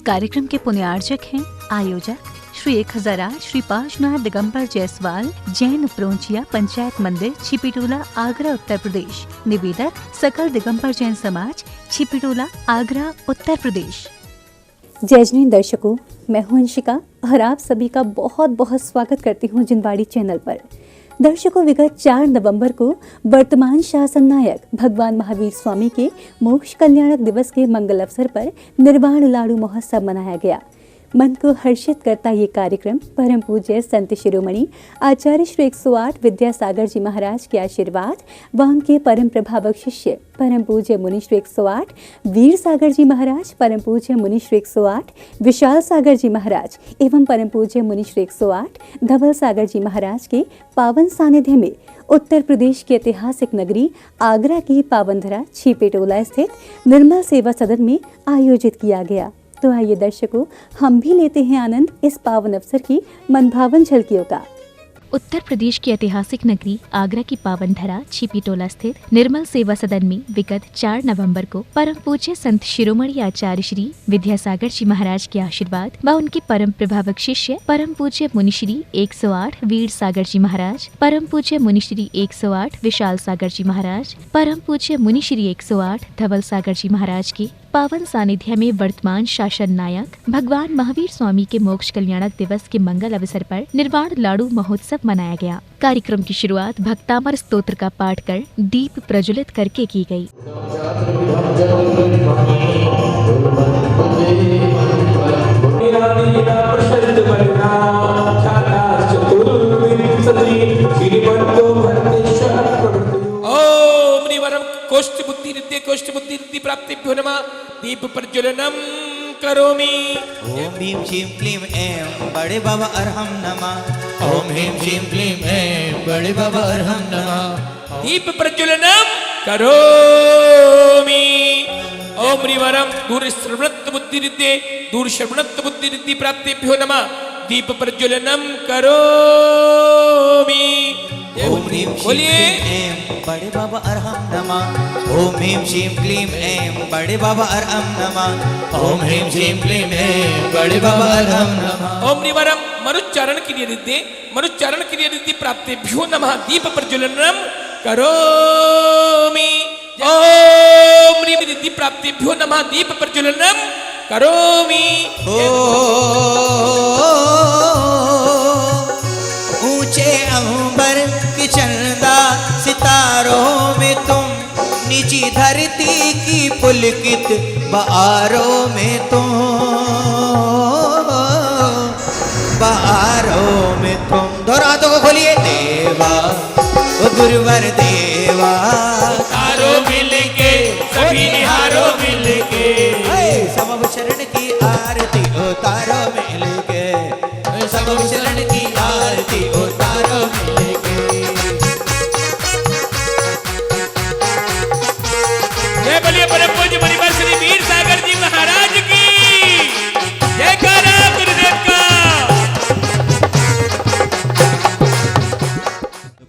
कार्यक्रम के पुण्यार्चक हैं आयोजक श्री 1008 श्री पाशनाथ दिगंबर जायसवाल, जैन प्रोंचिया पंचायत मंदिर, छिपीटोला, आगरा, उत्तर प्रदेश। निवेदक सकल दिगंबर जैन समाज, छिपीटोला, आगरा, उत्तर प्रदेश। जय जैन दर्शकों, मैं हूं अंशिका और आप सभी का बहुत बहुत स्वागत करती हूं जिनवाड़ी चैनल पर। दर्शकों, विगत 4 नवंबर को वर्तमान शासन नायक भगवान महावीर स्वामी के मोक्ष कल्याणक दिवस के मंगल अवसर पर निर्वाण लाडू महोत्सव मनाया गया। मन को हर्षित करता ये कार्यक्रम परम पूज्य संत शिरोमणि आचार्य श्री 108 विद्यासागर जी महाराज के आशीर्वाद व उनके परम प्रभावक शिष्य परम पूज्य मुनि श्री 108 वीर सागर जी महाराज, परम पूज्य मुनि श्री 108 विशाल सागर जी महाराज एवं परम पूज्य मुनि श्री 108 धवल सागर जी महाराज के पावन सानिध्य में उत्तर प्रदेश की ऐतिहासिक नगरी आगरा की पावनधरा छिपीटोला स्थित निर्मल सेवा सदन में आयोजित किया गया। तो आइए दर्शकों, हम भी लेते हैं आनंद इस पावन अवसर की मनभावन झलकियों का। उत्तर प्रदेश की ऐतिहासिक नगरी आगरा की पावन धरा छिपीटोला स्थित निर्मल सेवा सदन में विगत 4 नवंबर को परम पूज्य संत शिरोमणि आचार्य श्री विद्यासागर जी महाराज के आशीर्वाद व उनके परम प्रभावक शिष्य परम पूज्य मुनि श्री 108 वीर सागर जी महाराज, परम पूज्य मुनि श्री 108 विशाल सागर जी महाराज, परम पूज्य मुनि श्री 108 धवल सागर जी महाराज के पावन सानिध्य में वर्तमान शासन नायक भगवान महावीर स्वामी के मोक्ष कल्याणक दिवस के मंगल अवसर पर निर्वाण लाडू महोत्सव मनाया गया। कार्यक्रम की शुरुआत भक्तामर स्तोत्र का पाठ कर दीप प्रज्वलित करके की गई। कोष्ठ बुद्धि रिद्धि प्राप्तिभ्यो नमः। दीप प्रज्वलनम करोमि। ओम ह्रीं श्रीं क्लीं ऐं बड़े बाबा अरहम नमः। ओम ह्रीं श्रीं क्लीं ऐं बड़े बाबा अरहम नमः। दीप प्रज्वलनम करोमि। ओम ह्रीं वरम दूर श्रवणत्व बुद्धि रिद्धि दूर श्रवणत्व बुद्धि रिद्धि प्राप्तिभ्यो नमः। दीप प्रज्वलनम करोमि। ओम ह्रीं बोलिए बड़े बाबा अरहम नमः। ओम ह्रीं श्रीं क्लीं ऐं बड़े बाबा अरहम नमः। ओम ह्रीं श्रीं क्लीं ऐं बड़े बाबा अरहम नमः। ओम निवरम मनुच्चारण क्रिया रिद्धि मनुच्चारण क्रिया रिद्धि प्राप्तिभ्यो नमः। दीप प्रज्वलनम करोमि। ओम रिद्धि प्राप्तिभ्यो नमः। दीप प्रज्वलनम करोमि। ऊंचे अंबर की चंदा सितारों में तुम, नीची धरती की पुलकित बहारों में तुम, बहारों में तुम। दोनों हाथों को खोलिए। देवा ओ गुरुवर देवा, तारो मिलके सभी निहारो मिलके, सब शरण की आरती उतारो मिलके, सब शरण की आरती उतारो मिलके। जय बोलिए परम पूज्य मुनिवर श्री वीर सागर जी महाराज की जयकारा गुरुदेव का।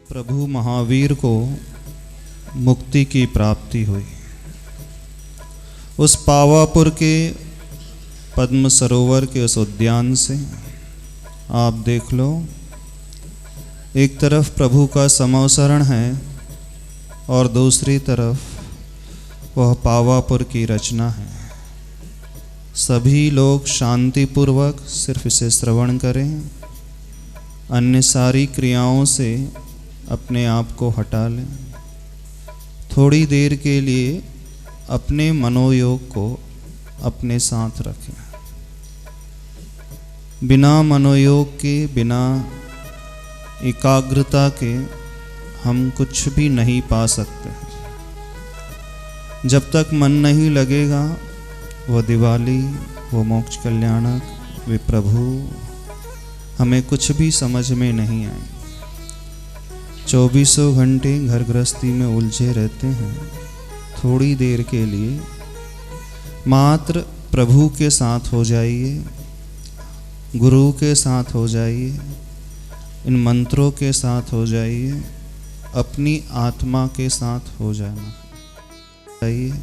प्रभु महावीर को मुक्ति की प्राप्ति हुई, उस पावापुर के पद्म सरोवर के उस उद्यान से आप देख लो, एक तरफ प्रभु का समवसरण है और दूसरी तरफ वह पावापुर की रचना है। सभी लोग शांतिपूर्वक सिर्फ इसे श्रवण करें, अन्य सारी क्रियाओं से अपने आप को हटा लें। थोड़ी देर के लिए अपने मनोयोग को अपने साथ रखें। बिना मनोयोग के, बिना एकाग्रता के हम कुछ भी नहीं पा सकते। जब तक मन नहीं लगेगा, वो दिवाली, वो मोक्ष कल्याणक, वे प्रभु हमें कुछ भी समझ में नहीं आए। 24 घंटे घर गृहस्थी में उलझे रहते हैं। थोड़ी देर के लिए मात्र प्रभु के साथ हो जाइए, गुरु के साथ हो जाइए, इन मंत्रों के साथ हो जाइए, अपनी आत्मा के साथ हो जाना चाहिए,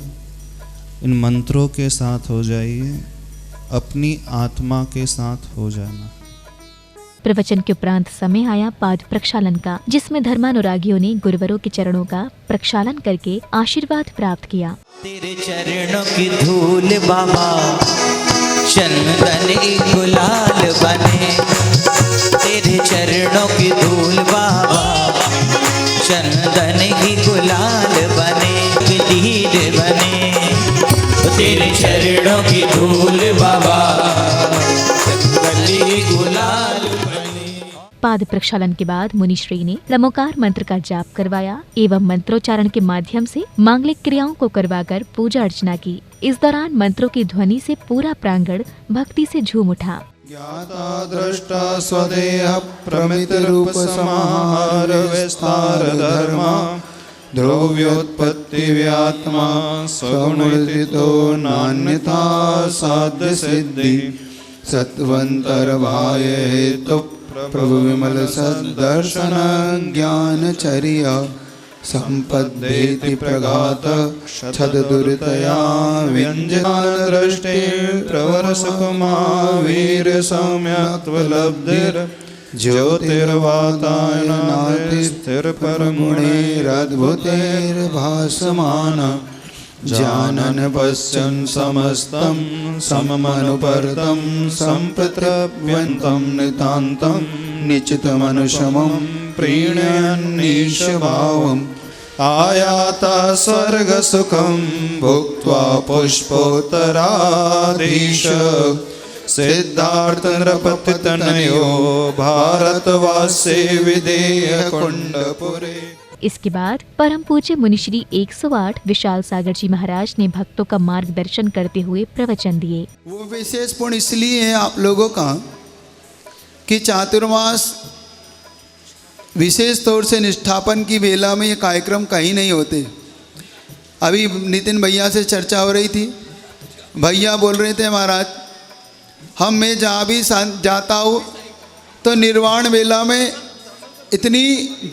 इन मंत्रों के साथ हो जाइए, अपनी आत्मा के साथ हो जाना। प्रवचन के उपरांत समय आया पाद प्रक्षालन का, जिसमें धर्मानुरागियों ने गुरुवरों के चरणों का प्रक्षालन करके आशीर्वाद प्राप्त किया। तेरे चरणों की धूल बाबा चंदन गुलाल बने, तेरे चरणों की धूल बाबा चंदन की गुलाल बने, दीद बने। तेरे चरणों की धूल बाबा चंदन की गुलाल बने। पाद प्रक्षालन के बाद मुनिश्री ने लमोकार मंत्र का जाप करवाया एवं मंत्रोच्चारण के माध्यम से मांगलिक क्रियाओं को करवाकर पूजा अर्चना की। इस दौरान मंत्रों की ध्वनि से पूरा प्रांगण भक्ति से झूम उठा। ज्ञाता दृष्टा स्वदेह प्रमित रूप समाहार विस्तार धर्मा द्रव्योत्पत्ति व्यात्मा सगुणितो नान्यथा साध्य सिद्धि सत्वंतर भाय हेतु प्रभु विमल सदर्शन ज्ञानचर्या संपद्येति प्रघात छद दुरितया व्यंजना दृष्टे प्रवर सुकुमा वीर सौम्यत्वलब्धिर ज्योतिर्वातायन नाति स्थिर परगुणैरद्भुतैर भासमान जानन पश्यन् समस्तं सममनुपर्तं सम्प्रतृप्यन्तं नितान्तं निचितमनुशमं प्रीणयन्नीश भावम् आयाता स्वर्गसुखं भुक्त्वा पुष्पोत्तराधीश सिद्धार्थ नृपतितनयो भारतवासे विदेह कुंडपुरे। इसके बाद परम पूज्य मुनिश्री 108 विशाल सागर जी महाराज ने भक्तों का मार्गदर्शन करते हुए प्रवचन दिए। वो विशेष पुण्य इसलिए है आप लोगों का कि चातुर्मास विशेष तौर से निष्ठापन की बेला में ये कार्यक्रम कहीं नहीं होते। अभी नितिन भैया से चर्चा हो रही थी, भैया बोल रहे थे महाराज मैं जहाँ भी जाता हूँ तो निर्वाण बेला में इतनी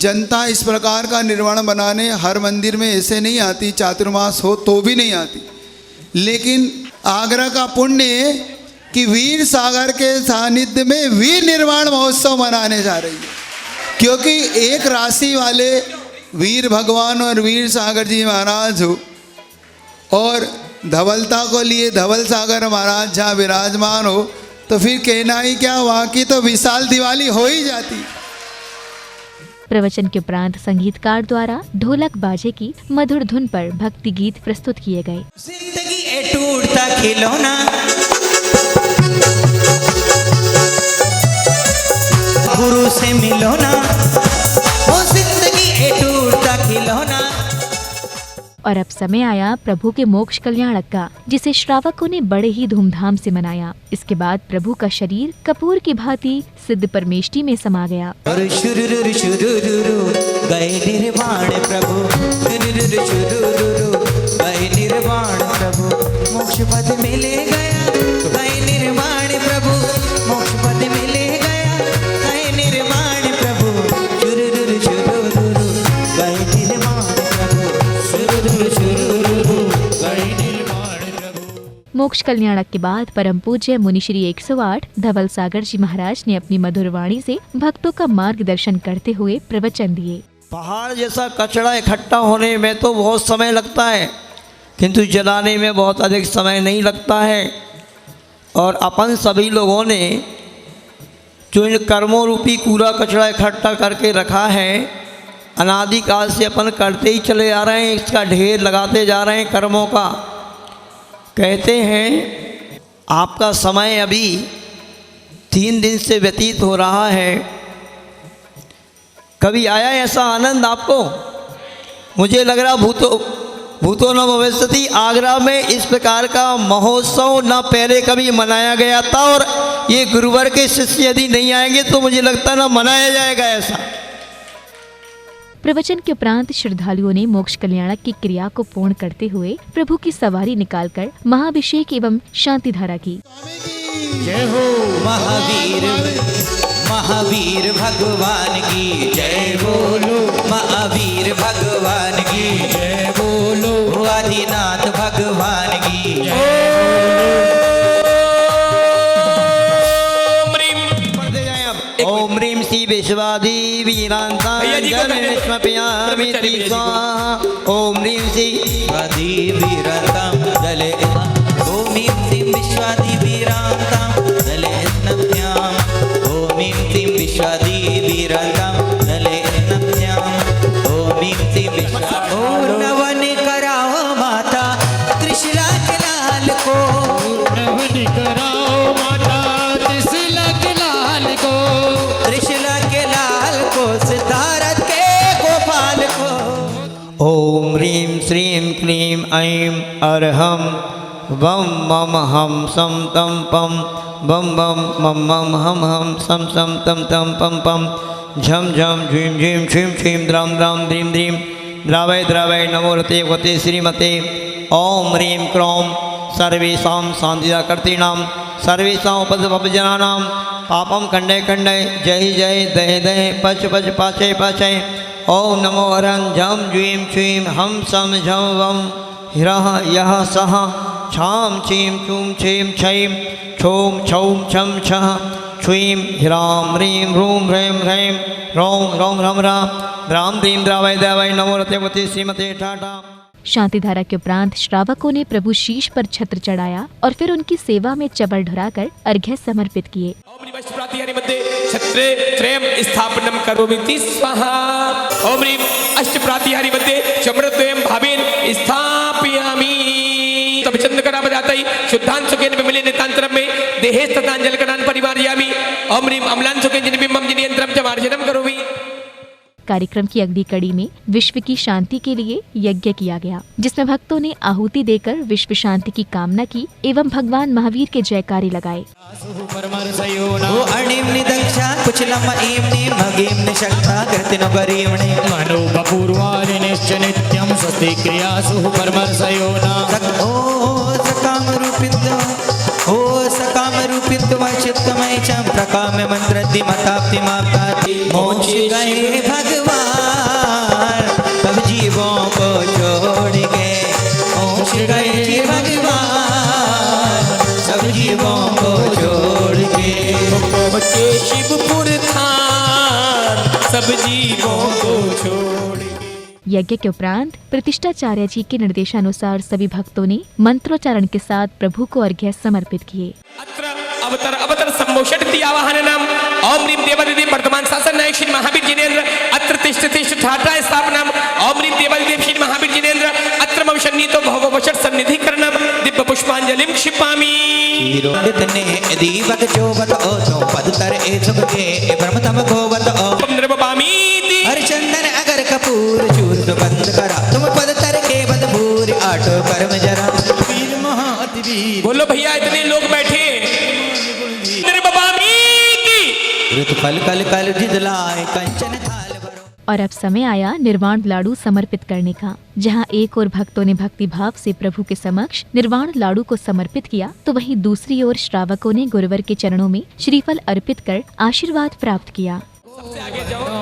जनता इस प्रकार का निर्वाण बनाने हर मंदिर में ऐसे नहीं आती, चातुर्मास हो तो भी नहीं आती। लेकिन आगरा का पुण्य है कि वीर सागर के सानिध्य में वीर निर्वाण महोत्सव मनाने जा रही है, क्योंकि एक राशि वाले वीर भगवान और वीर सागर जी महाराज हो और धवलता को लिए धवल सागर महाराज जहाँ विराजमान हो तो फिर कहना ही क्या, वहाँ की तो विशाल दिवाली हो ही जाती। प्रवचन के उपरांत संगीतकार द्वारा ढोलक बाजे की मधुर धुन पर भक्ति गीत प्रस्तुत किए गए। जिंदगी ए टूटता खिलौना गुरु से मिलो ना, ओ जिंदगी ए टूटता खिलौना। और अब समय आया प्रभु के मोक्ष कल्याणक का, जिसे श्रावकों ने बड़े ही धूमधाम से मनाया। इसके बाद प्रभु का शरीर कपूर की भांति सिद्ध परमेष्टि में समा गया। और शुरुरु शुरुरु गए निर्वाण प्रभु, शुरुरु शुरुरु गए निर्वाण प्रभु, मोक्ष पद मिले गया गए निर्वाण प्रभु, मोक्ष पद मिले गया गए निर्वाण प्रभु, शुरुरु शुरुरु गए निर्वाण प्रभु, शुरुरु शुरुरु गए निर्वाण प्रभु। मोक्ष कल्याणक के बाद परम पूज्य मुनिश्री 108 धवल सागर जी महाराज ने अपनी मधुर वाणी से भक्तों का मार्गदर्शन करते हुए प्रवचन दिए। पहाड़ जैसा कचरा इकट्ठा होने में तो बहुत समय लगता है, किंतु जलाने में बहुत अधिक समय नहीं लगता है। और अपन सभी लोगों ने जो इन कर्मों रूपी कूड़ा कचरा इकट्ठा करके रखा है, अनादिकाल से अपन करते ही चले जा रहे हैं, इसका ढेर लगाते जा रहे हैं कर्मों का। कहते हैं आपका समय अभी 3 दिन से व्यतीत हो रहा है। कभी आया ऐसा आनंद आपको? मुझे लग रहा भूतो न भविष्यति, आगरा में इस प्रकार का महोत्सव न पहले कभी मनाया गया था, और ये गुरुवर के शिष्य यदि नहीं आएंगे तो मुझे लगता न मनाया जाएगा ऐसा। प्रवचन के उपरांत श्रद्धालुओं ने मोक्ष कल्याणक की क्रिया को पूर्ण करते हुए प्रभु की सवारी निकालकर महाभिषेक एवं शांति धारा की। जय हो महावीर महावीर भगवान की जय बोलो, महावीर भगवान की जय बोलो, आदिनाथ भगवान की जय बोलो। विश्वादिवीरान्तां भैया जी को कहते हैं। जलनिष्मपयामि स्वाहा ओम ह्रीं श्रीं विश्वादिवीरान्तां जले ॐ ह्रीं श्रीं विश्वादिवीरान्तां जले स्नप्याम् ॐ ह्रीं श्रीं विश्वादिवीरान्तां जले स्नप्याम् ॐ ह्रीं श्रीं नवन कराओ माता त्रिशूला के लाल को नवन कराओ माता त्रिशूला के लाल को त्रिशूला के लाल को सितारा के गोपाल को ओम ह्रीं श्रीं क्लीं ऐं अर्हं वं मम हम सम तम पम बम बम मम मम हम सम सम तम तम पम पम झम झम झीं झीं छीं छीं द्रां द्रां द्रीं द्रीं द्रावय द्रावय नमोरते वते श्रीमते ओम ह्रीं क्रों सर्वेषां शान्तिदाकर्तॄणां सर्वेषां उपद्रवजनानां पापं खण्डय खण्डय जय जय दय दय पच पच पाचय पाचय ओम नमो हरं झं ज्वीं छीं हम सम झं वं हिरः यः सः छां छीं छूं छीं छैं छौं छौं छं छः छ्वीं ह्रां ह्रीं ह्रूं ह्रैं ह्रैं ह्रौं ह्रौं ह्रं ह्रां द्रां द्रीं द्रावय द्रावय नमो रते श्रीमते ठाठा। शांतिधारा के उपरांत श्रावकों ने प्रभु शीश पर छत्र चढ़ाया और फिर उनकी सेवा में चबल ढुराकर अर्घ्य समर्पित किए। ओम ह्रीं अष्टप्रातिहारी मध्ये छत्रे त्रयं स्थापनं करोमि स्वाहा ओम ह्रीं अष्टप्रातिहारी मध्ये चम्रद्वयं भावेन स्थापयामि तब चंद्रकरा बजाताई शुद्धान सुखेन विमले नितांतरम में देहे तथांजलकरान परिवारयामि ओम ह्रीं अम्लान सुखेन जिनबिंबम जिनियंत्रम च मार्जनम करोमि। कार्यक्रम की अगली कड़ी में विश्व की शांति के लिए यज्ञ किया गया, जिसमें भक्तों ने आहुति देकर विश्व शांति की कामना की एवं भगवान महावीर के जयकारे लगाए। ओ अणिम निदक्षा कुचलम ईम नीम भगीम निशक्ता कृतिनो गरीमणि मनो बपूर्वारि निश्च नित्यं स्वस्ति क्रियासु परमर्षयोना ओ सकाम रूपित्व चित्तमय च प्रकाम मंत्रद्धि मताप्ति माप्ताति मोक्ष गए भगवान सब जीवों को छोड़ के मोक्ष गए भगवान सब जीवों को छोड़ के बच्चे शिवपुर थान सब जीवों को छोड़ यज्ञ के उपरांत प्रतिष्ठाचार्य जी के निर्देशानुसार सभी भक्तों ने मंत्रोच्चारण के साथ प्रभु को अर्घ्य समर्पित किए। अत्र अवतर अवतर सम्मोषटति आवाहननम ओम ह्रीं देवादिदेव वर्तमान शासन नायक श्री महावीर जिनेन्द्र अत्र तिष्ठ तिष्ठ ठाठा स्थापनम ओम ह्रीं देवादिदेव श्री महावीर जिनेन्द्र अत्र मम सन्नीतो भववशट सन्निधिकरणम दिव्य पुष्पांजलिं क्षिपामि। ने दीवक जोवत ओ तो पदतर ए सुभगे ब्रह्मतम गोवत ओ निर्वपामीति हरिचंदन अगर कपूर चूर तो बंद करा तुम पदतर के बदबूर आटो कर्म जरा वीर महाति वीर बोलो भैया इतने लोग बैठे निर्वपामीति ऋत फल कल कल जिदलाए कंचन थाल भरो। और अब समय आया निर्वाण लाडू समर्पित करने का, जहां एक और भक्तों ने भक्ति भाव से प्रभु के समक्ष निर्वाण लाडू को समर्पित किया, तो वहीं दूसरी ओर श्रावकों ने गुरुवर के चरणों में श्रीफल अर्पित कर आशीर्वाद प्राप्त किया।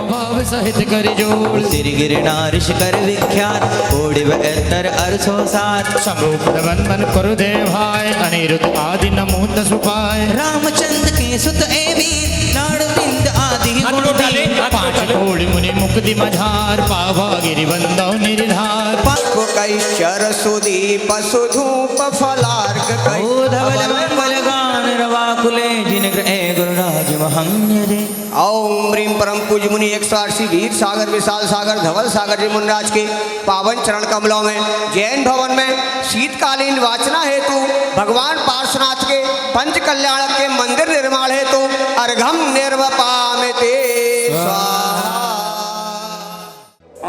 भाव सहित कर जोड़ सिरि गिरनारिश कर विख्यात ओडिव एतर अरसो सात समूपद बंधन करु दे भाई अनिरुद्ध आदि नमूत सुपाय रामचंद्र के सुत एवी नाड़ बिंद आदि हाथ उठाले, हाथ पांच उठाले। कोड़ी मुनि मुक्ति मझार पावा गिरि बंदव निर्धार पुष्प कैश्चर सुदीप सुधूप फलार्क ओ धवल मंगल गान रवाकुले जिनग्रहे गुरुराज महंग दे ओम ह्रीं परम पूज्य मुनि 180 वीर सागर विशाल सागर धवल सागर जी मुनिराज के पावन चरण कमलों में जैन भवन में शीतकालीन वाचना हेतु भगवान पार्श्वनाथ के पंच कल्याणक के मंदिर निर्माण हेतु अर्घम निर्वपामिते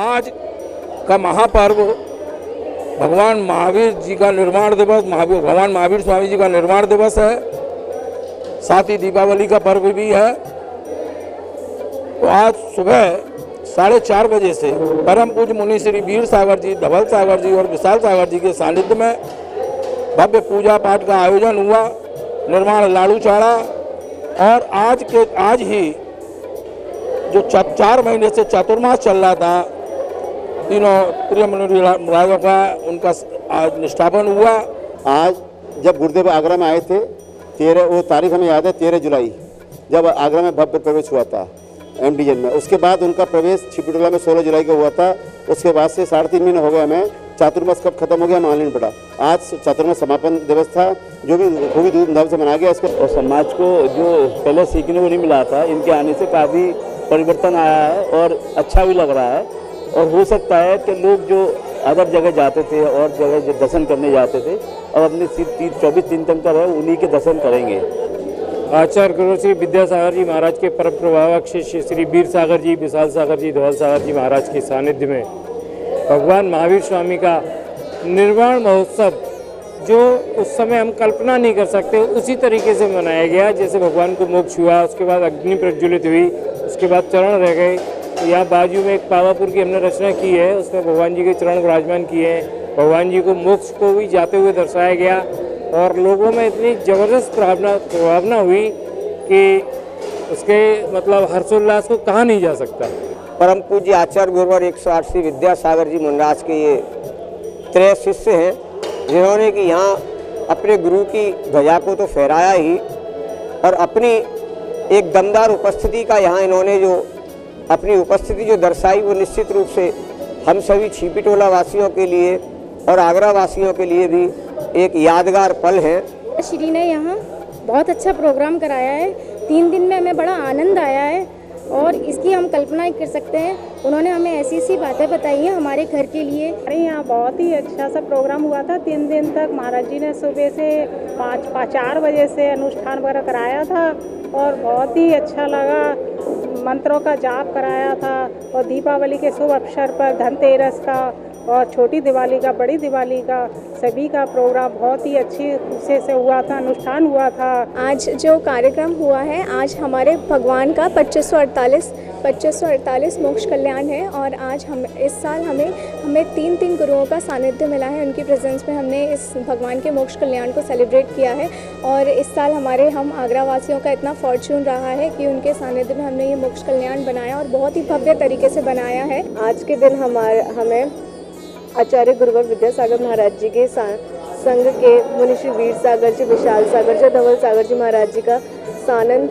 आज का महापर्व भगवान महावीर जी का निर्माण दिवस भगवान महावीर स्वामी जी का निर्माण दिवस है, साथ ही दीपावली का पर्व भी है। तो आज सुबह 4:30 बजे से परम पूज्य मुनि श्री वीर सागर जी, धवल सागर जी और विशाल सागर जी के सानिध्य में भव्य पूजा पाठ का आयोजन हुआ, निर्माण लाडू चाड़ा। और आज ही जो 4 महीने से चातुर्मास चल रहा था, तीनों प्रिय मुनिराजों का उनका आज निष्ठापन हुआ। आज जब गुरुदेव आगरा में आए थे, वो तारीख हमें याद है 13 जुलाई, जब आगरा में भव्य प्रवेश हुआ था। एम डिवीजन में। उसके बाद उनका प्रवेश छिपटोला में 16 जुलाई को हुआ था। उसके बाद से 3.5 महीने हो गए हमें। चातुर्मास कब खत्म हो गया मालूम नहीं पड़ा। आज चातुर्मास समापन दिवस था, जो भी खूबी धूमधाम से मनाया गया। इसको और समाज को जो पहले सीखने को नहीं मिला था, इनके आने से काफ़ी परिवर्तन आया है और अच्छा भी लग रहा है। और हो सकता है कि लोग जो अदर जगह जाते थे और जगह जो दर्शन करने जाते थे, अब अपने 24 दिन तक है उन्हीं के दर्शन करेंगे। आचार्य गुरु श्री विद्यासागर जी महाराज के परम प्रभावक शिष्य श्री वीर सागर जी, विशाल सागर जी, धवल सागर जी महाराज के सानिध्य में भगवान महावीर स्वामी का निर्वाण महोत्सव, जो उस समय हम कल्पना नहीं कर सकते, उसी तरीके से मनाया गया। जैसे भगवान को मोक्ष हुआ, उसके बाद अग्नि प्रज्वलित हुई, उसके बाद चरण रह गए। यहाँ बाजू में एक पावापुर की हमने रचना की है, उसमें भगवान जी के चरण विराजमान किए हैं। भगवान जी को मोक्ष को भी जाते हुए दर्शाया गया और लोगों में इतनी ज़बरदस्त प्रभावना हुई कि उसके मतलब हर्षोल्लास को कहा नहीं जा सकता। परम पूज्य आचार्य गुरुवर 108 श्री विद्यासागर जी महाराज के ये 3 शिष्य हैं, जिन्होंने कि यहाँ अपने गुरु की ध्वजा को तो फहराया ही, और अपनी एक दमदार उपस्थिति का यहाँ इन्होंने जो अपनी उपस्थिति जो दर्शाई, वो निश्चित रूप से हम सभी छिपीटोला वासियों के लिए और आगरा वासियों के लिए भी एक यादगार पल है। श्री ने यहाँ बहुत अच्छा प्रोग्राम कराया है। 3 दिन में हमें बड़ा आनंद आया है और इसकी हम कल्पना ही कर सकते हैं। उन्होंने हमें ऐसी ऐसी बातें बताई हैं हमारे घर के लिए। अरे यहाँ बहुत ही अच्छा सा प्रोग्राम हुआ था। 3 दिन तक महाराज जी ने सुबह से 4 बजे से अनुष्ठान वगैरह कराया था और बहुत ही अच्छा लगा। मंत्रों का जाप कराया था और दीपावली के शुभ अवसर पर धनतेरस का और छोटी दिवाली का, बड़ी दिवाली का, सभी का प्रोग्राम बहुत ही अच्छे से हुआ था, अनुष्ठान हुआ था। आज जो कार्यक्रम हुआ है, आज हमारे भगवान का 2548 मोक्ष कल्याण है और आज हम इस साल हमें 3 गुरुओं का सानिध्य मिला है। उनकी प्रेजेंस में हमने इस भगवान के मोक्ष कल्याण को सेलिब्रेट किया है और इस साल हम आगरा वासियों का इतना फॉर्चून रहा है कि उनके सानिध्य में हमने ये मोक्ष कल्याण बनाया और बहुत ही भव्य तरीके से बनाया है। आज के दिन हमें आचार्य गुरुवर विद्यासागर महाराज जी के संघ के मुनि श्री वीर सागर जी, विशाल सागर जी, धवल सागर जी महाराज जी का सानंद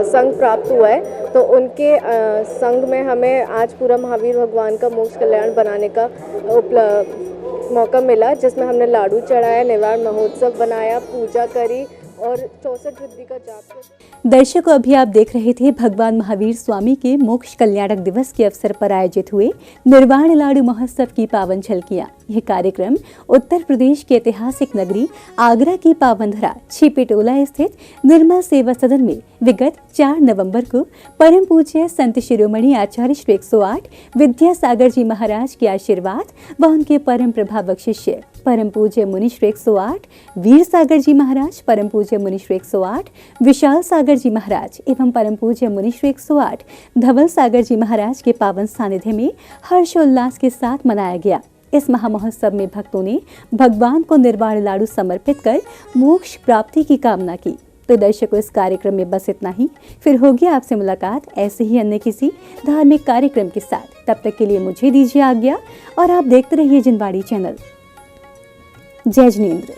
संघ प्राप्त हुआ है। तो उनके संघ में हमें आज पूरा महावीर भगवान का मोक्ष कल्याण बनाने का मौका मिला, जिसमें हमने लाडू चढ़ाया, निर्वाण महोत्सव बनाया, पूजा करी और 64 रिद्धि का जाप। दर्शकों, अभी आप देख रहे थे भगवान महावीर स्वामी के मोक्ष कल्याणक दिवस के अवसर पर आयोजित हुए निर्वाण लाडू महोत्सव की पावन झलकियां। यह कार्यक्रम उत्तर प्रदेश की ऐतिहासिक नगरी आगरा की पावनधरा छिपीटोला स्थित निर्मल सेवा सदन में विगत 4 नवंबर को परम पूज्य संत शिरोमणि आचार्य श्री 108 विद्यासागर जी महाराज के आशीर्वाद व उनके परम प्रभावक शिष्य परम पूज्य मुनि श्री 108 वीर सागर जी महाराज, परम पूज्य मुनि श्री 108 विशाल सागर जी महाराज एवं परम पूज्य मुनि श्री 108 धवल सागर जी महाराज के पावन सानिध्य में हर्षोल्लास के साथ मनाया गया। इस महामहोत्सव में भक्तों ने भगवान को निर्वाण लाडू समर्पित कर मोक्ष प्राप्ति की कामना की। तो दर्शकों, इस कार्यक्रम में बस इतना ही। फिर होगी आपसे मुलाकात ऐसे ही अन्य किसी धार्मिक कार्यक्रम के साथ। तब तक के लिए मुझे दीजिए आज्ञा और आप देखते रहिए जिनवाड़ी चैनल। जय जिनेंद्र।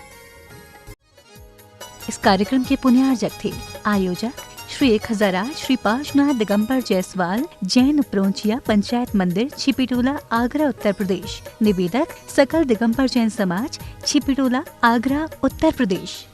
इस कार्यक्रम के पुण्यार्जक थे आयोजक श्री 1008 श्री पार्श्वनाथ दिगंबर जायसवाल, जैन प्रोंचिया, पंचायत मंदिर, छिपीटोला, आगरा, उत्तर प्रदेश। निवेदक सकल दिगंबर जैन समाज, छिपीटोला, आगरा, उत्तर प्रदेश।